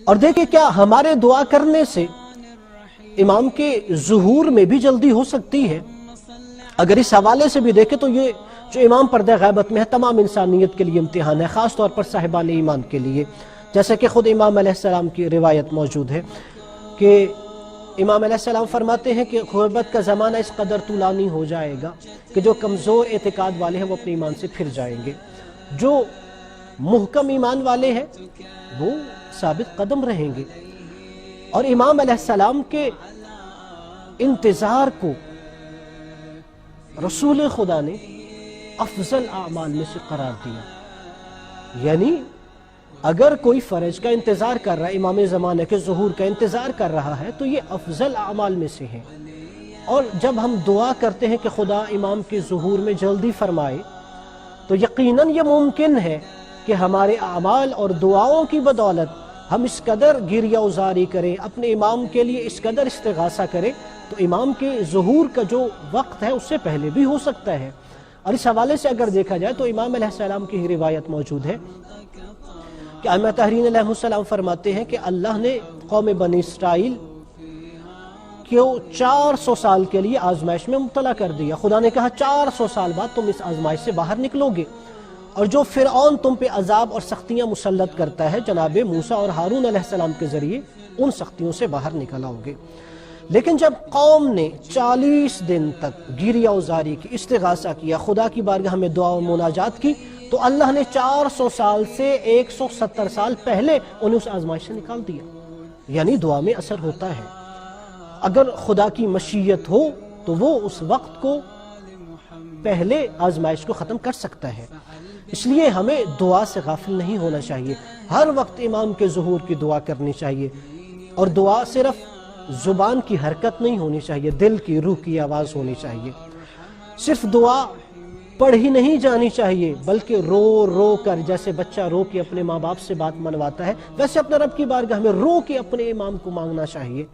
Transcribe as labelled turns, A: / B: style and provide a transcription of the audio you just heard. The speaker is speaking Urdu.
A: اور دیکھیں کیا ہمارے دعا کرنے سے امام کے ظہور میں بھی جلدی ہو سکتی ہے. اگر اس حوالے سے بھی دیکھیں تو یہ جو امام پردہ غیبت میں ہے تمام انسانیت کے لیے امتحان ہے، خاص طور پر صاحبان ایمان کے لیے. جیسے کہ خود امام علیہ السلام کی روایت موجود ہے کہ امام علیہ السلام فرماتے ہیں کہ غربت کا زمانہ اس قدر طولانی ہو جائے گا کہ جو کمزور اعتقاد والے ہیں وہ اپنے ایمان سے پھر جائیں گے، جو محکم ایمان والے ہیں وہ ثابت قدم رہیں گے. اور امام علیہ السلام کے انتظار کو رسول خدا نے افضل اعمال میں سے قرار دیا. یعنی اگر کوئی فرض کا انتظار کر رہا ہے، امام زمانہ کے ظہور کا انتظار کر رہا ہے، تو یہ افضل اعمال میں سے ہے. اور جب ہم دعا کرتے ہیں کہ خدا امام کے ظہور میں جلدی فرمائے تو یقیناً یہ ممکن ہے کہ ہمارے اعمال اور دعاؤں کی بدولت ہم اس قدر گریہ ازاری کریں، اپنے امام کے لیے اس قدر استغاثہ کریں تو امام کے ظہور کا جو وقت ہے اس سے پہلے بھی ہو سکتا ہے. اور اس حوالے سے اگر دیکھا جائے تو امام علیہ السلام کی ہی روایت موجود ہے کہ ائمہ طاہرین علیہ السلام فرماتے ہیں کہ اللہ نے قوم بنی اسرائیل کو 400 سال کے لیے آزمائش میں مبتلا کر دیا. خدا نے کہا 400 سال بعد تم اس آزمائش سے باہر نکلو گے، اور جو فرعون تم پہ عذاب اور سختیاں مسلط کرتا ہے جناب موسیٰ اور ہارون علیہ السلام کے ذریعے ان سختیوں سے باہر نکل آؤ گے. لیکن جب قوم نے 40 دن تک گریہ ازاری کی، استغاثہ کیا، خدا کی بارگاہ میں دعا و مناجات کی، تو اللہ نے 400 سال سے 170 سال پہلے انہیں اس آزمائش سے نکال دیا. یعنی دعا میں اثر ہوتا ہے. اگر خدا کی مشیت ہو تو وہ اس وقت کو پہلے آزمائش کو ختم کر سکتا ہے. اس لیے ہمیں دعا سے غافل نہیں ہونا چاہیے، ہر وقت امام کے ظہور کی دعا کرنی چاہیے. اور دعا صرف زبان کی حرکت نہیں ہونی چاہیے، دل کی، روح کی آواز ہونی چاہیے. صرف دعا پڑھی نہیں جانی چاہیے بلکہ رو رو کر، جیسے بچہ رو کے اپنے ماں باپ سے بات منواتا ہے، ویسے اپنے رب کی بارگاہ میں رو کے اپنے امام کو مانگنا چاہیے.